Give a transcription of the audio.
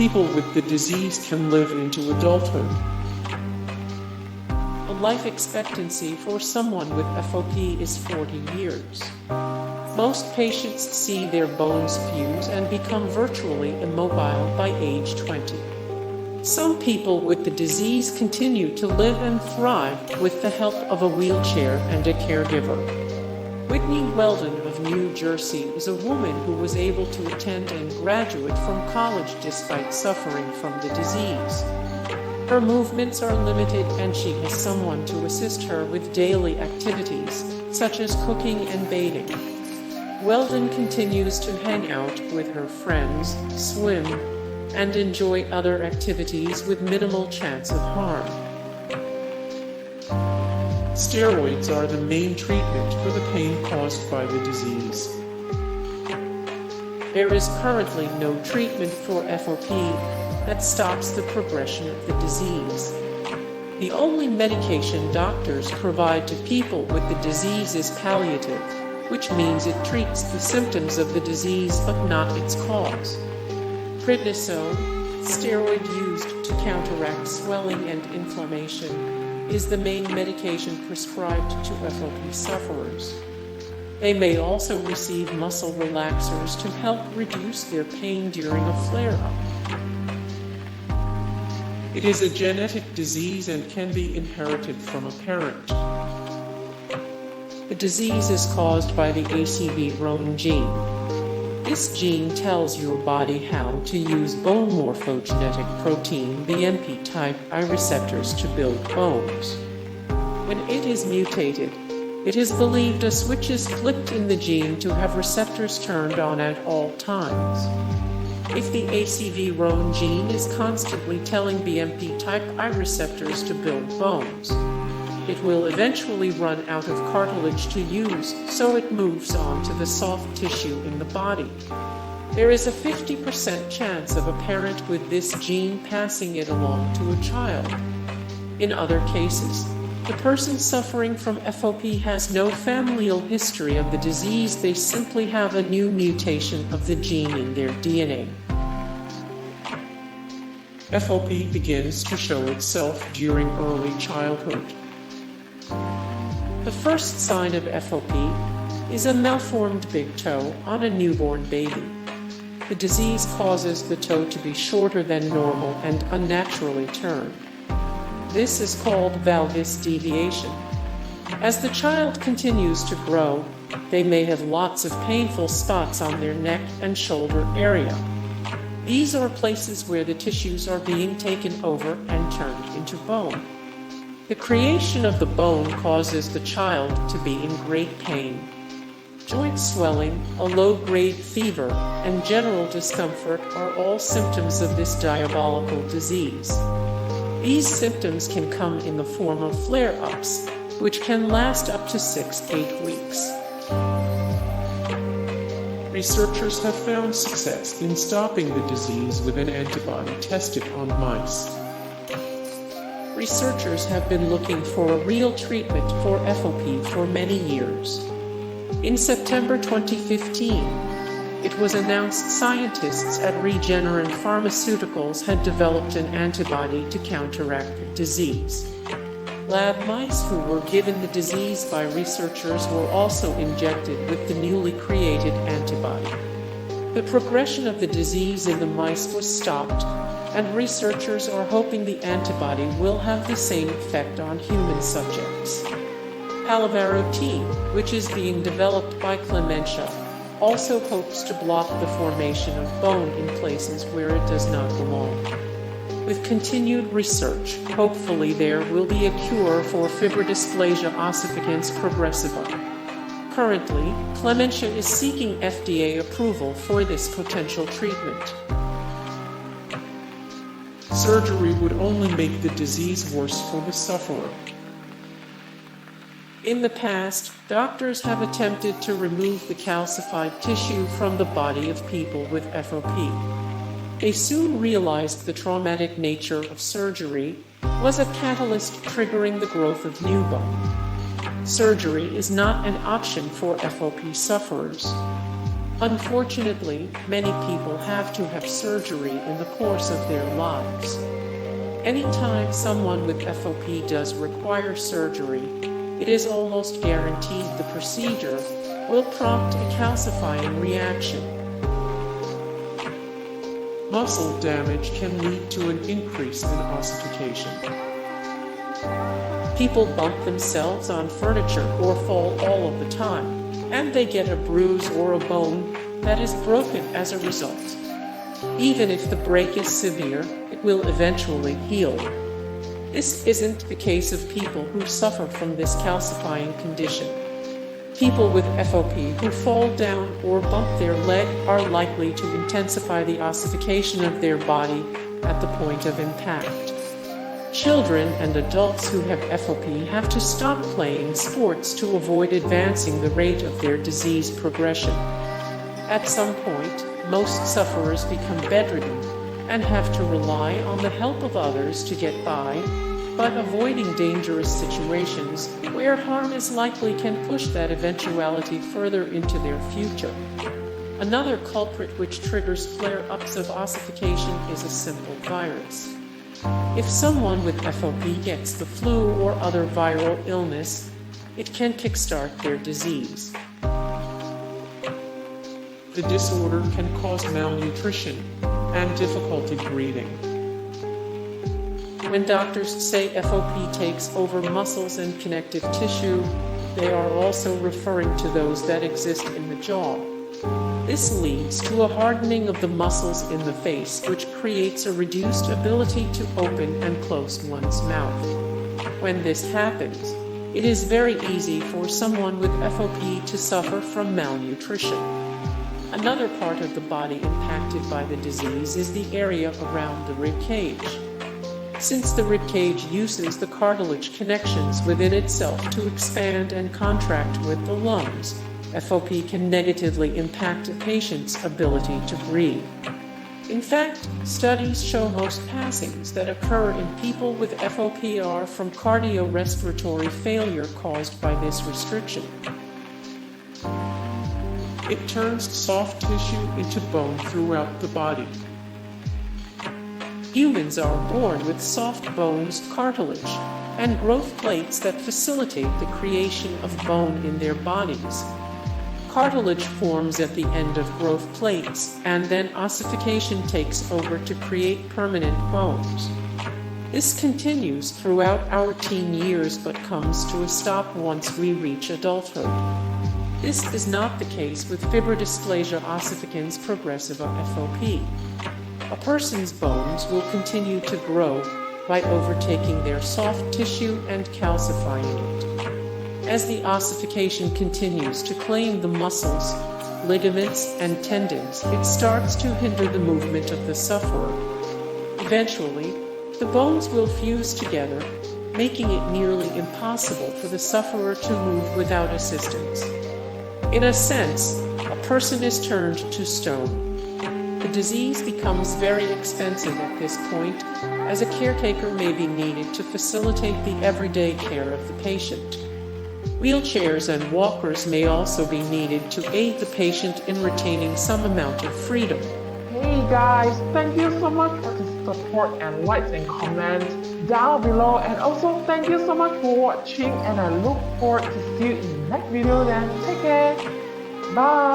people with the disease can live into adulthood. The life expectancy for someone with FOP is 40 years. Most patients see their bones fuse and become virtually immobile by age 20. Some people with the disease continue to live and thrive with the help of a wheelchair and a caregiver. Whitney Weldon of New Jersey is a woman who was able to attend and graduate from college despite suffering from the disease. Her movements are limited and she has someone to assist her with daily activities, such as cooking and bathing. Weldon continues to hang out with her friends, swim, and enjoy other activities with minimal chance of harm. Steroids are the main treatment for the pain caused by the disease. There is currently no treatment for FOP that stops the progression of the disease. The only medication doctors provide to people with the disease is palliative, which means it treats the symptoms of the disease but not its cause. Prednisone, steroid used to counteract swelling and inflammation, is the main medication prescribed to FOP sufferers. They may also receive muscle relaxers to help reduce their pain during a flare-up. It is a genetic disease and can be inherited from a parent. The disease is caused by the ACV-RON gene. This gene tells your body how to use bone morphogenetic protein BMP type I receptors to build bones. When it is mutated, it is believed a switch is flipped in the gene to have receptors turned on at all times. If the ACV-RON gene is constantly telling BMP type I receptors to build bones, it will eventually run out of cartilage to use, so it moves on to the soft tissue in the body. There is a 50% chance of a parent with this gene passing it along to a child. In other cases, the person suffering from FOP has no familial history of the disease, they simply have a new mutation of the gene in their DNA. FOP begins to show itself during early childhood. The first sign of FOP is a malformed big toe on a newborn baby. The disease causes the toe to be shorter than normal and unnaturally turned. This is called valgus deviation. As the child continues to grow, they may have lots of painful spots on their neck and shoulder area. These are places where the tissues are being taken over and turned into bone. The creation of the bone causes the child to be in great pain. Joint swelling, a low-grade fever, and general discomfort are all symptoms of this diabolical disease. These symptoms can come in the form of flare-ups, which can last up to 6 to 8 weeks. Researchers have found success in stopping the disease with an antibody tested on mice. Researchers have been looking for a real treatment for FOP for many years. In September 2015, it was announced scientists at Regeneron Pharmaceuticals had developed an antibody to counteract the disease. Lab mice who were given the disease by researchers were also injected with the newly created antibody. The progression of the disease in the mice was stopped, and researchers are hoping the antibody will have the same effect on human subjects. Palavarotene, which is being developed by Clementia, also hopes to block the formation of bone in places where it does not belong. With continued research, hopefully there will be a cure for Fibrodysplasiaossificans progressiva. Currently, Clementia is seeking FDA approval for this potential treatment. Surgery would only make the disease worse for the sufferer. In the past, doctors have attempted to remove the calcified tissue from the body of people with FOP. They soon realized the traumatic nature of surgery was a catalyst triggering the growth of new bone. Surgery is not an option for FOP sufferers. Unfortunately, many people have to have surgery in the course of their lives. Anytime someone with FOP does require surgery, it is almost guaranteed the procedure will prompt a calcifying reaction. Muscle damage can lead to an increase in ossification. People bump themselves on furniture or fall all of the time, and they get a bruise or a bone that is broken as a result. Even if the break is severe, it will eventually heal. This isn't the case of people who suffer from this calcifying condition. People with FOP who fall down or bump their leg are likely to intensify the ossification of their body at the point of impact. Children and adults who have FOP have to stop playing sports to avoid advancing the rate of their disease progression. At some point, most sufferers become bedridden and have to rely on the help of others to get by, but avoiding dangerous situations where harm is likely can push that eventuality further into their future. Another culprit which triggers flare-ups of ossification is a simple virus. If someone with FOP gets the flu or other viral illness, it can kickstart their disease. The disorder can cause malnutrition and difficulty breathing. When doctors say FOP takes over muscles and connective tissue, they are also referring to those that exist in the jaw. This leads to a hardening of the muscles in the face, which creates a reduced ability to open and close one's mouth. When this happens, it is very easy for someone with FOP to suffer from malnutrition. Another part of the body impacted by the disease is the area around the rib cage. Since the rib cage uses the cartilage connections within itself to expand and contract with the lungs, FOP can negatively impact a patient's ability to breathe. In fact, studies show most passings that occur in people with FOP are from cardiorespiratory failure caused by this restriction. It turns soft tissue into bone throughout the body. Humans are born with soft bones, cartilage, and growth plates that facilitate the creation of bone in their bodies. Cartilage forms at the end of growth plates, and then ossification takes over to create permanent bones. This continues throughout our teen years but comes to a stop once we reach adulthood. This is not the case with Fibrodysplasiaossificans progressiva FOP. A person's bones will continue to grow by overtaking their soft tissue and calcifying it. As the ossification continues to claim the muscles, ligaments, and tendons, it starts to hinder the movement of the sufferer. Eventually, the bones will fuse together, making it nearly impossible for the sufferer to move without assistance. In a sense, a person is turned to stone. The disease becomes very expensive at this point, as a caretaker may be needed to facilitate the everyday care of the patient. Wheelchairs and walkers may also be needed to aid the patient in retaining some amount of freedom. Hey guys, thank you so much for the support and likes and comments down below, and also thank you so much for watching, and I look forward to see you in the next video. Then take care, bye.